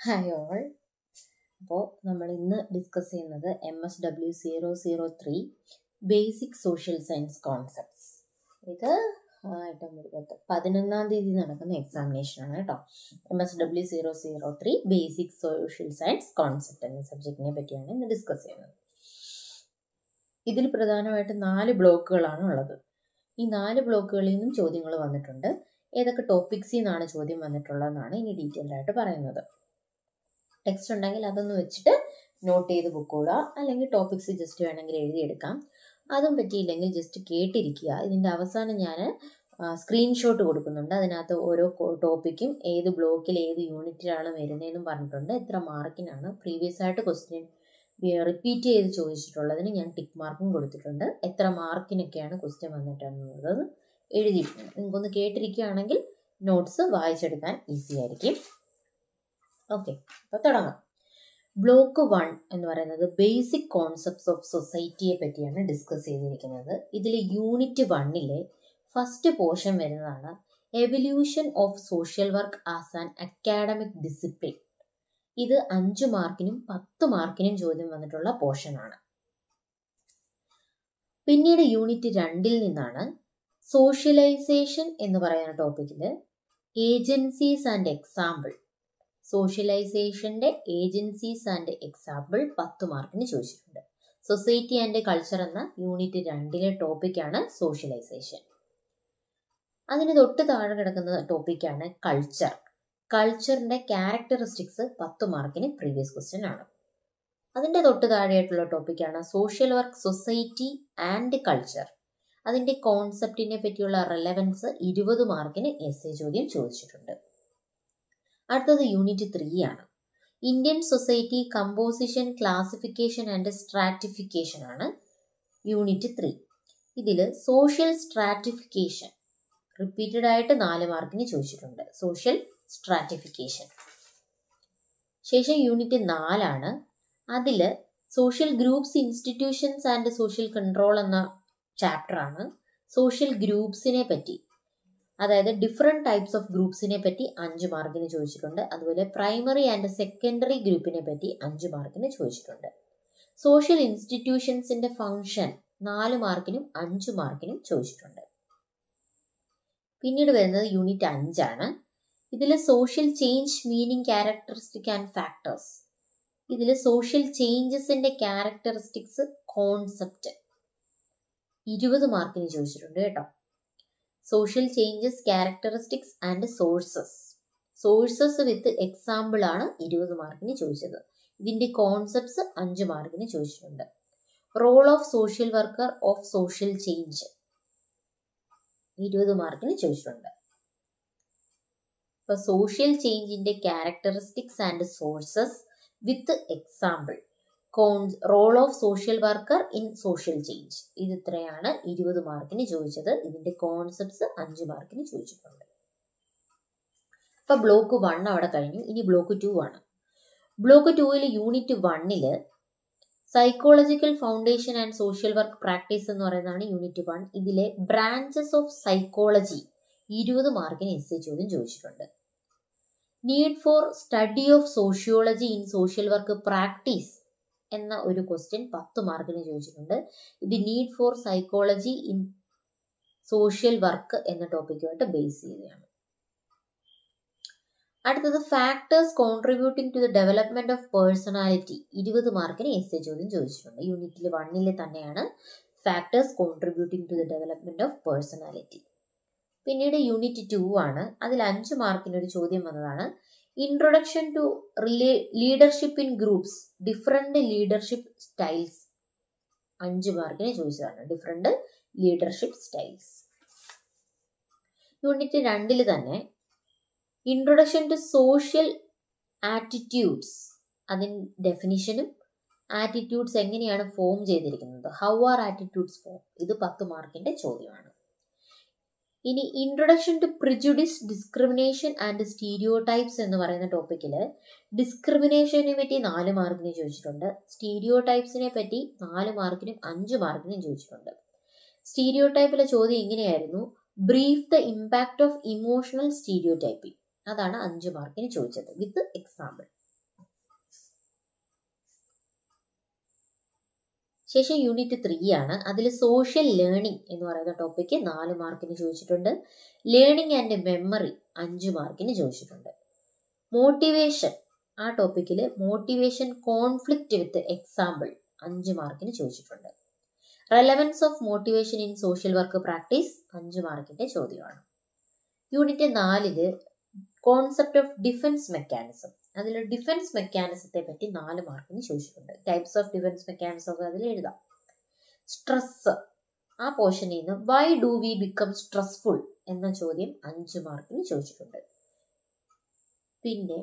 Hi all. അപ്പോൾ നമ്മൾ ഇന്ന് ഡിസ്കസ് ചെയ്യുന്നത് MSW003 basic social science concepts. ഇത് 11-ാം തീയതി നടക്കുന്ന എക്സാമിനേഷനാണ് കേട്ടോ. MSW003 basic social science concept എന്ന സബ്ജക്റ്റിനെ പറ്റിയാണ് ഇന്ന് ഡിസ്കസ് ചെയ്യുന്നത്. ഇതിൽ പ്രധാനമായിട്ട് 4 ബ്ലോക്കുകളാണ് ഉള്ളത്. ഈ 4 ബ്ലോക്കുകളിൽ നിന്നും ചോദ്യങ്ങൾ വന്നിട്ടുണ്ട്. ഏതൊക്കെ ടോപ്പിക്സിൽ നിന്നാണ് ചോദ്യം വന്നിട്ടുള്ളതെന്നാണ് ഇനി ഡീറ്റെയിൽഡ് ആയിട്ട് പറയുന്നത്. ടെക്സ്റ്റ് ഉണ്ടെങ്കിൽ അതൊന്ന് വെച്ചിട്ട് നോട്ട് ചെയ്ത് ബുക്കൂടുക, അല്ലെങ്കിൽ ടോപ്പിക്സ് ജസ്റ്റ് വേണമെങ്കിൽ എഴുതിയെടുക്കാം. അതും പറ്റിയില്ലെങ്കിൽ ജസ്റ്റ് കേട്ടിരിക്കുക. ഇതിൻ്റെ അവസാനം ഞാൻ സ്ക്രീൻഷോട്ട് കൊടുക്കുന്നുണ്ട്. അതിനകത്ത് ഓരോ ടോപ്പിക്കും ഏത് ബ്ലോക്കിൽ ഏത് യൂണിറ്റിലാണ് വരുന്നതെന്നും പറഞ്ഞിട്ടുണ്ട്. എത്ര മാർക്കിനാണ് പ്രീവിയസ് ആയിട്ട് ക്വസ്റ്റ്യൻ റിപ്പീറ്റ് ചെയ്ത് ചോദിച്ചിട്ടുള്ളതിന് ഞാൻ ടിക്ക് മാർക്കും കൊടുത്തിട്ടുണ്ട്. എത്ര മാർക്കിനൊക്കെയാണ് ക്വസ്റ്റ്യൻ വന്നിട്ടുള്ളത് എഴുതിയിട്ടുണ്ട്. നിങ്ങൾക്കൊന്ന് കേട്ടിരിക്കുകയാണെങ്കിൽ നോട്ട്സ് വായിച്ചെടുക്കാൻ ഈസി ആയിരിക്കും. ഓക്കെ, അപ്പോൾ തുടങ്ങാം. ബ്ലോക്ക് 1 എന്ന് പറയുന്നത് ബേസിക് കോൺസെപ്റ്റ്സ് ഓഫ് സൊസൈറ്റിയെ പറ്റിയാണ് ഡിസ്കസ് ചെയ്തിരിക്കുന്നത്. ഇതിൽ യൂണിറ്റ് 1-ലെ ഫസ്റ്റ് പോർഷൻ വരുന്നതാണ് evolution of social work as an academic discipline. ഇത് 5 മാർക്കിനും 10 മാർക്കിനും ചോദ്യം വന്നിട്ടുള്ള പോർഷനാണ്. പിന്നീട് യൂണിറ്റ് 2-ൽ നിന്നാണ് സോഷ്യലൈസേഷൻ എന്ന് പറയുന്ന ടോപ്പിക്കിൽ ഏജൻസീസ് ആൻഡ് എക്സാമ്പിൾ. സോഷ്യലൈസേഷന്റെ ഏജൻസീസ് ആൻഡ് എക്സാമ്പിൾ 10 മാർക്കിന് ചോദിച്ചിട്ടുണ്ട്. സൊസൈറ്റി ആൻഡ് കൾച്ചർ എന്ന യൂണിറ്റ് 2-ലെ ടോപ്പിക്കാണ് സോഷ്യലൈസേഷൻ. അതിന് തൊട്ട് താഴെ കിടക്കുന്ന ടോപ്പിക്കാണ് കൾച്ചർ. കൾച്ചറിന്റെ ക്യാരക്ടറിസ്റ്റിക്സ് 10 മാർക്കിന് പ്രീവിയസ് ക്വസ്റ്റ്യൻ ആണ്. അതിന്റെ തൊട്ട് താഴെയായിട്ടുള്ള ടോപ്പിക്കാണ് social work society and culture. അതിന്റെ കോൺസെപ്റ്റിനെ പറ്റിയുള്ള റെലവൻസ് 20 മാർക്കിന് എസ്സേ ചോദ്യം ചോദിച്ചിട്ടുണ്ട്. അടുത്തത് യൂണിറ്റ് 3 ആണ്. Indian society composition, classification and stratification ആണ് യൂണിറ്റ് 3. ഇതിൽ സോഷ്യൽ സ്ട്രാറ്റിഫിക്കേഷൻ റിപ്പീറ്റഡ് ആയിട്ട് 4 മാർക്കിന് ചോദിച്ചിട്ടുണ്ട്. Social stratification. ശേഷം യൂണിറ്റ് 4 ആണ്. അതിൽ social groups, institutions and social control എന്ന ചാപ്റ്റർ ആണ്. സോഷ്യൽ ഗ്രൂപ്പ്സിനെ പറ്റി, അതായത് ഡിഫറെൻറ്റ് ടൈപ്സ് ഓഫ് ഗ്രൂപ്പ്സിനെ പറ്റി 5 മാർക്കിന് ചോദിച്ചിട്ടുണ്ട്. അതുപോലെ പ്രൈമറി ആൻഡ് സെക്കൻഡറി ഗ്രൂപ്പിനെ പറ്റി 5 മാർക്കിന് ചോദിച്ചിട്ടുണ്ട്. സോഷ്യൽ ഇൻസ്റ്റിറ്റ്യൂഷൻസിന്റെ ഫംഗ്ഷൻ 4 മാർക്കിനും 5 മാർക്കിനും ചോദിച്ചിട്ടുണ്ട്. പിന്നീട് വരുന്നത് യൂണിറ്റ് 5 ആണ്. ഇതിൽ social change, meaning, characteristic and factors. ഇതിൽ സോഷ്യൽ ചേഞ്ചസിന്റെ ക്യാരക്ടറിസ്റ്റിക്സ്, കോൺസെപ്റ്റ് 20 മാർക്കിന് ചോദിച്ചിട്ടുണ്ട് കേട്ടോ. Social changes, characteristics and sources. Sources with example ആണ് 20 മാർക്കിന് ചോദിച്ചത്. ഇതിന്റെ കോൺസെപ്റ്റ്സ് 5 മാർക്കിന് ചോദിച്ചിട്ടുണ്ട്. Role of social worker of social change 20 മാർക്കിന് ചോദിച്ചിട്ടുണ്ട്. ഇപ്പൊ സോഷ്യൽ ചേഞ്ചിന്റെ characteristics and sources with example, role of social worker in social change. ഇത് ഇത്രയാണ് 20 മാർക്കിന് ചോദിച്ചത്. ഇതിന്റെ കോൺസെപ്റ്റ്സ് 5 മാർക്കിന് ചോദിച്ചിട്ടുണ്ട്. അപ്പൊ ബ്ലോക്ക് 1 അവിടെ കഴിഞ്ഞു. ഇനി ബ്ലോക്ക് 2 ആണ്. ബ്ലോക്ക് 2-ൽ യൂണിറ്റ് 1-ല് psychological foundation and social work practice എന്ന് പറയുന്നതാണ് യൂണിറ്റ് 1. ഇതിലെ ബ്രാഞ്ചസ് ഓഫ് സൈക്കോളജി 20 മാർക്കിന് എസ്സേ ചോദ്യം ചോദിച്ചിട്ടുണ്ട്. Need for study of sociology in social work practice എന്ന ഒരു ക്വസ്റ്റ്യൻ 10 മാർക്കിന് ചോദിച്ചിട്ടുണ്ട്. ഇത് need for psychology in social work എന്ന ടോപ്പിക്കുമായിട്ട് ബേസ് ചെയ്തതാണ്. അടുത്തത് factors contributing to the development of personality 20 മാർക്കിന് എസ്സേ ചോദ്യം ചോദിച്ചിട്ടുണ്ട്. യൂണിറ്റിൽ 1-ൽ തന്നെയാണ് factors contributing to the development of personality. പിന്നീട് യൂണിറ്റ് 2 ആണ്. അതിൽ 5 മാർക്കിന് ഒരു ചോദ്യം വന്നതാണ് introduction to leadership in groups, different leadership styles. 5 മാർക്കിന് ചോദിച്ചതാണ് ഡിഫറെന്റ് ലീഡർഷിപ്പ് സ്റ്റൈൽസ്. യൂണിറ്റ് 2-ൽ തന്നെ ഇൻട്രൊഡക്ഷൻ ടു സോഷ്യൽ ആറ്റിറ്റ്യൂഡ്സ്, അതിന് ഡെഫിനിഷനും ആറ്റിറ്റ്യൂഡ്സ് എങ്ങനെയാണ് ഫോം ചെയ്തിരിക്കുന്നത്, ഹൗ ആർ ആറ്റിറ്റ്യൂഡ്സ് ഫോം, ഇത് 10 മാർക്കിന്റെ ചോദ്യമാണ്. ഇനി introduction to prejudice, discrimination and stereotypes എന്ന് പറയുന്ന ടോപ്പിക്കിൽ ഡിസ്ക്രിമിനേഷനെ പറ്റി 4 മാർക്കിന് ചോദിച്ചിട്ടുണ്ട്. സ്റ്റീരിയോടൈപ്സിനെ പറ്റി 4 മാർക്കിനും 5 മാർക്കിനും ചോദിച്ചിട്ടുണ്ട്. സ്റ്റീരിയോടൈപ്പിലെ ചോദ്യം ഇങ്ങനെയായിരുന്നു, brief the impact of emotional stereotyping. അതാണ് 5 മാർക്കിന് ചോദിച്ചത് വിത്ത് എക്സാമ്പിൾ. ശേഷം യൂണിറ്റ് 3 ആണ്. അതിൽ സോഷ്യൽ ലേണിംഗ് എന്ന് പറയുന്ന ടോപ്പിക്ക് 4 മാർക്കിന് ചോദിച്ചിട്ടുണ്ട്. ലേണിംഗ് ആൻഡ് മെമ്മറി 5 മാർക്കിന് ചോദിച്ചിട്ടുണ്ട്. മോട്ടിവേഷൻ, ആ ടോപ്പിക്കിൽ മോട്ടിവേഷൻ കോൺഫ്ലിക്റ്റ് വിത്ത് എക്സാമ്പിൾ 5 മാർക്കിന് ചോദിച്ചിട്ടുണ്ട്. Relevance of motivation in social work practice 5 മാർക്കിന്റെ ചോദ്യമാണ്. Unit 4 concept of defence mechanism, അതിൽ ഡിഫൻസ് മെക്കാനിസത്തെ പറ്റി 4 മാർക്കിന് ചോദിച്ചിട്ടുണ്ട്. ടൈപ്സ് ഓഫ് ഡിഫൻസ് മെക്കാനിസം ഒക്കെ അതിൽ എഴുതാം. സ്ട്രെസ്, ആ പോർഷനിൽ നിന്ന് why do we become stressful എന്ന ചോദ്യം 5 മാർക്കിന് ചോദിച്ചിട്ടുണ്ട്. പിന്നെ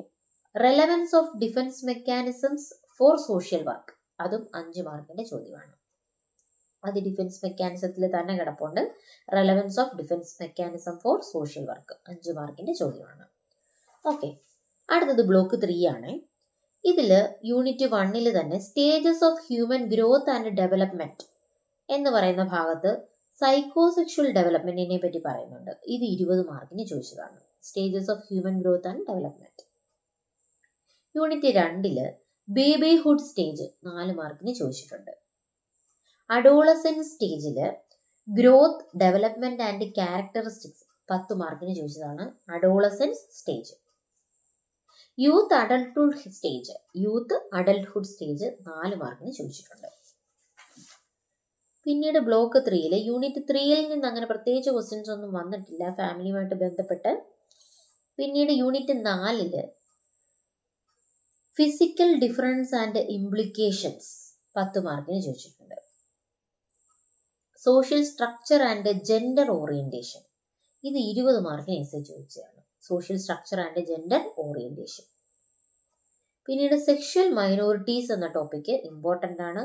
relevance of defence mechanisms for social work, അതും 5 മാർക്കിന്റെ ചോദ്യമാണ്. അത് ഡിഫൻസ് മെക്കാനിസത്തിൽ തന്നെ കിടപ്പുണ്ട്. Relevance of defence mechanism for social work 5 മാർക്കിന്റെ ചോദ്യമാണ്. ഓക്കെ, അടുത്തത് ബ്ലോക്ക് 3 ആണ്. ഇതിൽ യൂണിറ്റ് 1 തന്നെ stages of human growth and development എന്ന് പറയുന്ന ഭാഗത്ത് സൈക്കോസെക്ഷൽ ഡെവലപ്മെന്റിനെ പറ്റി പറയുന്നുണ്ട്. ഇത് 20 മാർക്കിന് ചോദിച്ചതാണ്. Stages of human growth and development. Unit 2 babyhood stage 4 മാർക്കിന് ചോദിച്ചിട്ടുണ്ട്. അഡോളസെന്റ് സ്റ്റേജിൽ ഗ്രോത്ത്, ഡെവലപ്മെന്റ് ആൻഡ് ക്യാരക്ടറിസ്റ്റിക്സ് 10 മാർക്കിന് ചോദിച്ചതാണ്. Adolescent stage. Youth adulthood stage 4 മാർക്കിന് ചോദിച്ചിട്ടുണ്ട്. പിന്നീട് ബ്ലോക്ക് 3 യൂണിറ്റ് 3 നിന്ന് അങ്ങനെ പ്രത്യേകിച്ച് ക്വസ്റ്റ്യൻസ് ഒന്നും വന്നിട്ടില്ല ഫാമിലിയുമായിട്ട് ബന്ധപ്പെട്ട്. പിന്നീട് unit 4 physical difference and implications 10 മാർക്കിന് ചോദിച്ചിട്ടുണ്ട്. Social structure and gender orientation, ഇത് 20 മാർക്കിന് എസ്സേ ചോദിച്ചതാണ്. Social structure and gender orientation. പിന്നീട് സെക്ഷൽ മൈനോറിറ്റീസ് എന്ന ടോപ്പിക്ക് ഇമ്പോർട്ടൻ്റ് ആണ്.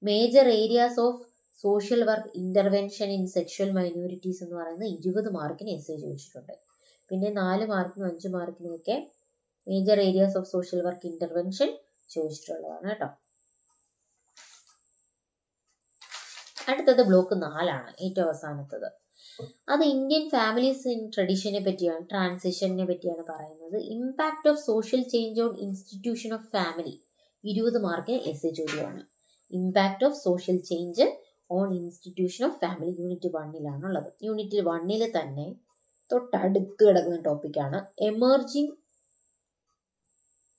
Major areas of social work intervention in sexual minorities എന്ന് പറയുന്നത് 20 മാർക്കിന് എസ്സേ ചോദിച്ചിട്ടുണ്ട്. പിന്നെ 4 മാർക്കിനും 5 മാർക്കിനും ഒക്കെ major areas of social work intervention ചോദിച്ചിട്ടുള്ളതാണ് കേട്ടോ. അടുത്തത് ബ്ലോക്ക് 4 ആണ്, ഏറ്റവും അവസാനത്തത്. അത് ഇന്ത്യൻ ഫാമിലീസ് ഇൻ ട്രഡീഷനെ പറ്റിയാണ്, ട്രാൻസിഷനെ പറ്റിയാണ് പറയുന്നത്. Impact of social change on institution of family 20 മാർക്കിന് എസ്സേ ചോദ്യമാണ്. Impact of social change on institution of family unit 1 unit 1 തന്നെ തൊട്ടടുത്ത് കിടക്കുന്ന ടോപ്പിക്കാണ്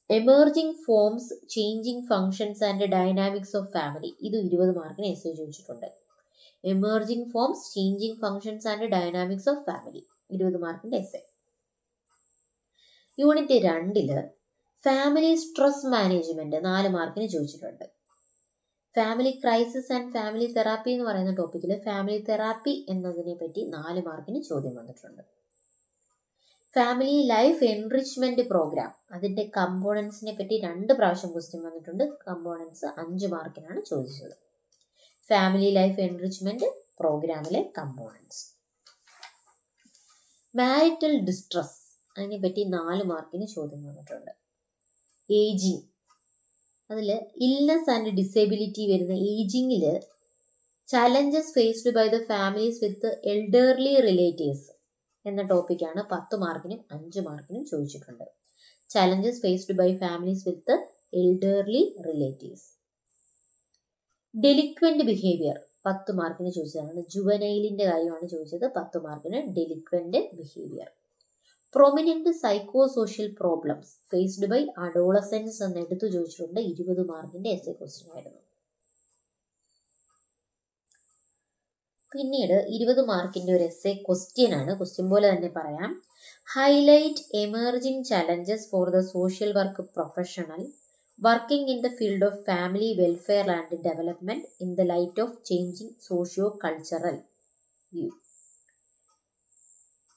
emerging forms, changing functions and dynamics of family. ഇത് 20 മാർക്കിന് എസ്സേ ചോദിച്ചിട്ടുണ്ട്. Emerging forms, changing functions and dynamics of family 20 മാർക്കിന്റെ essay. Unit 2 family stress management 4 മാർക്കിന് ചോദിച്ചിട്ടുണ്ട്. Family crisis and family therapy എന്ന് പറയുന്ന ടോപ്പിക്കിൽ ഫാമിലി തെറാപ്പി എന്നതിനെ പറ്റി 4 മാർക്കിന് ചോദ്യം വന്നിട്ടുണ്ട്. ഫാമിലി ലൈഫ് എൻറിച്ച്മെന്റ് പ്രോഗ്രാം, അതിന്റെ കമ്പോണൻസിനെ പറ്റി 2 പ്രാവശ്യം ക്വസ്റ്റ്യൻ വന്നിട്ടുണ്ട്. കമ്പോണൻസ് 5 മാർക്കിനാണ് ചോദിച്ചത്. ഫാമിലി ലൈഫ് എൻറിച്ച്മെന്റ് പ്രോഗ്രാമിലെ കമ്പോണൻസ്. മാരിറ്റൽ ഡിസ്ട്രസ്, അതിനെ പറ്റി 4 മാർക്കിന് ചോദ്യം വന്നിട്ടുണ്ട്. ഏജിങ്, അതിൽ ഇൽനെസ് ആൻഡ് ഡിസേബിലിറ്റി വരുന്ന ഏജിങ്ങിൽ challenges faced by the families with elderly relatives എന്ന ടോപ്പിക്കാണ് 10 മാർക്കിനും 5 മാർക്കിനും ചോദിച്ചിട്ടുണ്ട്. Challenges faced by families with elderly relatives. Delinquent behaviour 10 മാർക്കിന് ചോദിച്ചതാണ്. ജുവനൈലിന്റെ കാര്യമാണ് ചോദിച്ചത്. 10 മാർക്കിന് delinquent behaviour. Prominent psycho social problems faced by adolescence എന്ന് എടുത്തു ചോദിച്ചിട്ടുണ്ട്. 20 മാർക്കിന്റെ എസ്സേ ക്വസ്റ്റ്യൻ ആയിരുന്നു. പിന്നീട് 20 മാർക്കിന്റെ ഒരു എസ്സേ ക്വസ്റ്റ്യൻ ആണ്. ക്വസ്റ്റ്യൻ പോലെ തന്നെ പറയാം. Highlight emerging challenges for the social work professional working in the field of family welfare and development in the light of changing socio cultural view.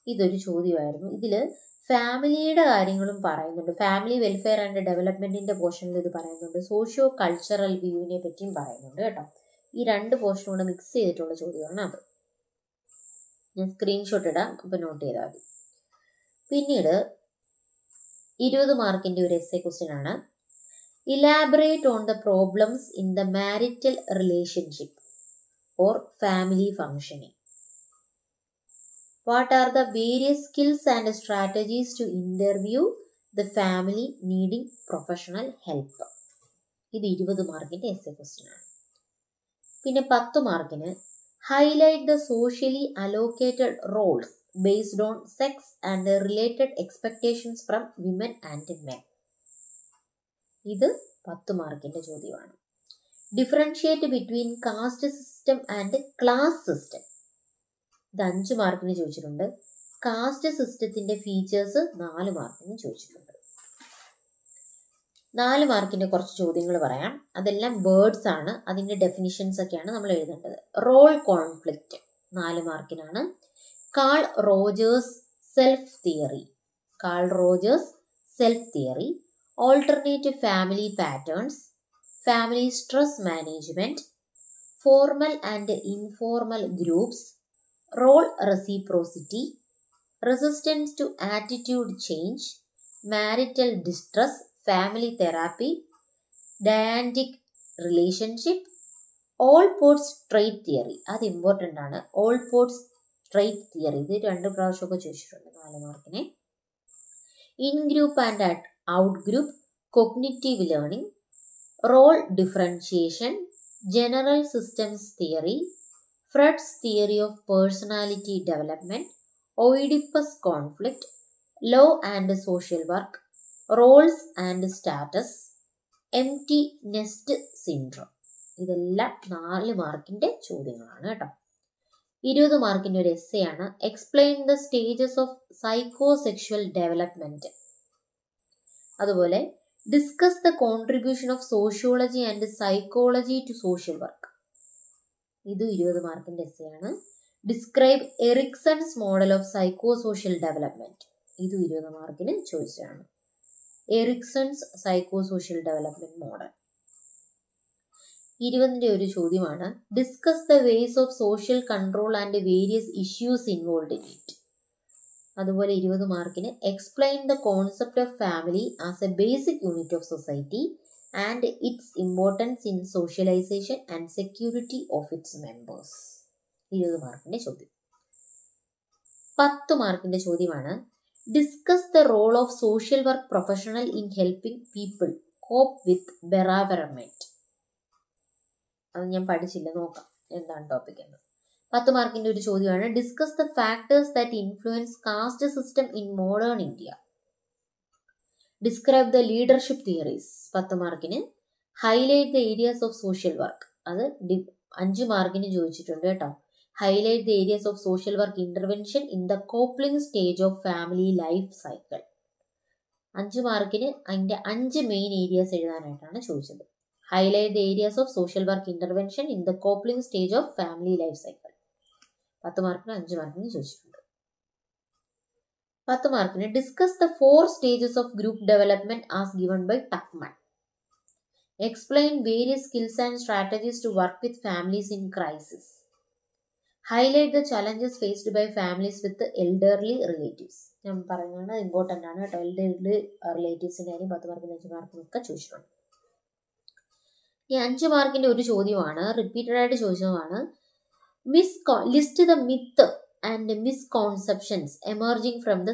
ഇതൊരു ചോദ്യമായിരുന്നു. ഇതിൽ ഫാമിലിയുടെ കാര്യങ്ങളും പറയുന്നുണ്ട്. ഫാമിലി വെൽഫെയർ ആൻഡ് ഡെവലപ്മെന്റിന്റെ പോർഷനിൽ ഇത് പറയുന്നുണ്ട്. സോഷ്യോ കൾച്ചറൽ വ്യൂവിനെ പറ്റിയും പറയുന്നുണ്ട് കേട്ടോ. ഈ 2 പോർഷനും കൂടെ മിക്സ് ചെയ്തിട്ടുള്ള ചോദ്യമാണ് അത്. ഞാൻ സ്ക്രീൻഷോട്ട് ഇടാം, അപ്പൊ നോട്ട് ചെയ്താൽ മതി. പിന്നീട് 20 മാർക്കിന്റെ ഒരു എസ്സേ ക്വസ്റ്റ്യൻ ആണ്. Elaborate on the problems in the marital relationship or family functioning. What are the various skills and strategies to interview the family needing professional help? ഇത് 20 മാർക്കിന്റെ എസ്സേ ക്വസ്റ്റ്യൻ ആണ്. പിന്നെ 10 മാർക്കിന് highlight the socially allocated roles based on sex and related expectations from women and men. ഇത് 10 മാർക്കിന്റെ ചോദ്യമാണ്. Differentiate between caste system and class system. ഇത് 5 മാർക്കിന് ചോദിച്ചിട്ടുണ്ട്. കാസ്റ്റ് സിസ്റ്റത്തിന്റെ ഫീച്ചേഴ്സ് 4 മാർക്കിന് ചോദിച്ചിട്ടുണ്ട്. 4 മാർക്കിന്റെ കുറച്ച് ചോദ്യങ്ങൾ പറയാം. അതെല്ലാം വേർഡ്സ് ആണ്. അതിന്റെ ഡെഫിനിഷൻസ് ഒക്കെയാണ് നമ്മൾ എഴുതേണ്ടത്. റോൾ കോൺഫ്ലിക്റ്റ് 4 മാർക്കിനാണ്. Carl Rogers self theory. Alternative family patterns, family stress management, formal and informal groups, role reciprocity, resistance to attitude change, marital distress, family therapy, dyadic relationship, Allport's trait theory. അത് important ആണ്. Allport's trait theory ഇത് 2 പ്രാവശ്യമൊക്കെ ചോദിച്ചിട്ടുണ്ട് 4 മാർക്കിനെ. In group and out group, cognitive learning, role differentiation, general systems theory, Freud's theory of personality development, Oedipus conflict, law and social work, roles and status, empty nest syndrome. ഇതെല്ലാം 4 മാർക്കിന്റെ ചോദ്യങ്ങളാണ് കേട്ടോ. 20 മാർക്കിന്റെ ഒരു എസ്സേ ആണ്. Explain the stages of psychosexual development. അതുപോലെ discuss the contribution of sociology and psychology to social work. ഇത് 20 മാർക്കിന്റെ എസ്സേ ആണ്. Describe Erikson's model of psychosocial development. ഇത് 20 മാർക്കിന് ചോദിച്ചതാണ്. Erikson's psychosocial development model. 20ന്റെ ഒരു ചോദ്യമാണ്. Discuss the ways of social control and various issues involve in it. അതുപോലെ 20 മാർക്കിന് explain the concept of family as a basic unit of society and it's importance in socialisation and security of its members. 20 മാർക്കിന്റെ ചോദ്യം. 10 മാർക്കിന്റെ ചോദ്യമാണ്. Discuss the role of social work professional in helping people cope with bereavement. അത് ഞാൻ പഠിച്ചില്ല, നോക്കാം എന്താണ് topic എന്ന്. 10 മാർക്കിന്റെ ഒരു ചോദ്യമാണ്. Discuss the factors that influence caste system in modern India. Describe the leadership theories. 10 മാർക്കിന് highlight the areas of social work. അത് 5 മാർക്കിന് ചോദിച്ചിട്ടുണ്ട് കേട്ടോ. Highlight the areas of social work intervention in the coupling stage of family life cycle. 5 മാർക്കിന് അതിന്റെ 5 main areas എഴുതാനായിട്ടാണ് ചോദിച്ചത്. Highlight the areas of social work intervention in the coupling stage of family life cycle. 10 മാർക്കിന് 5 മാർക്കിന് ചോദിച്ചിട്ടുണ്ട്. 10 മാർക്കിന് discuss the 4 stages of group development as given by Tuckman. Explain various skills and strategies to work with families in crisis. Highlight the challenges faced by families with elderly relatives. ഞാൻ പറയുന്നത് important ആണ് കേട്ടോ. Elderly റിലേറ്റീവ്സിൻ്റെ കാര്യം 10 മാർക്കിന് 5 മാർക്കിനൊക്കെ ചോദിച്ചിട്ടുണ്ട്. ഈ 5 മാർക്കിന്റെ ഒരു ചോദ്യമാണ്, റിപ്പീറ്റഡ് ആയിട്ട് ചോദിച്ചതുമാണ്. List the myth and misconceptions emerging from the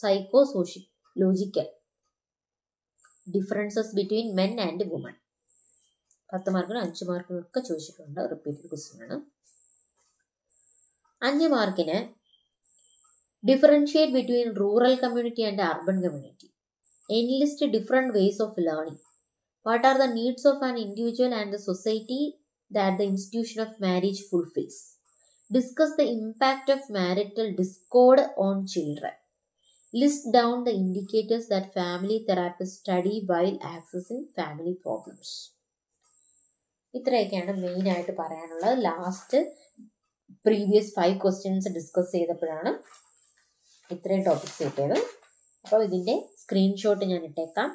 psychosociological differences between men and woman. 10 മാർക്കിനും 5 മാർക്കിനും ഒക്കെ ചോദിച്ചിട്ടുണ്ട്. റിപ്പീറ്റഡ് ക്വസ്റ്റ്യൻ ആണ്. 5 മാർക്കിന് differentiate between rural community and urban community. Enlist different ways of learning. What are the needs of an individual and the society that the institution of marriage fulfills? Discuss the impact of marital discord on children. List down the indicators that family therapists study while accessing family problems. ഇത്രയൊക്കെയാണ് main ആയിട്ട് പറയാനുള്ളത്. Last previous 5 questions discuss ചെയ്തപ്പോഴാണ് ഇത്രയും topics കിട്ടിയത്. അപ്പോൾ ഇതിൻ്റെ screenshot ഞാൻ ഇട്ടേക്കാം.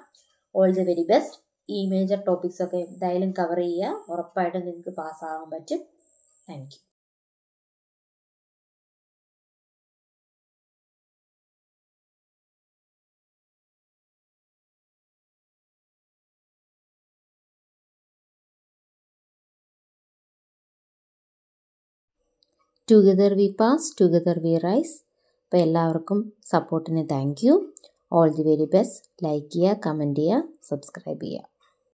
All the very best. ഈ മേജർ ടോപ്പിക്സ് ഒക്കെ എന്തായാലും കവർ ചെയ്യുക. ഉറപ്പായിട്ടും നിങ്ങൾക്ക് പാസ്സാകാൻ പറ്റും. Thank you. Together we pass, together we rise. അപ്പോൾ എല്ലാവർക്കും സപ്പോർട്ടിന് thank you. All the very best. Like ചെയ്യുക, കമൻറ്റ് ചെയ്യുക, സബ്സ്ക്രൈബ് ചെയ്യുക.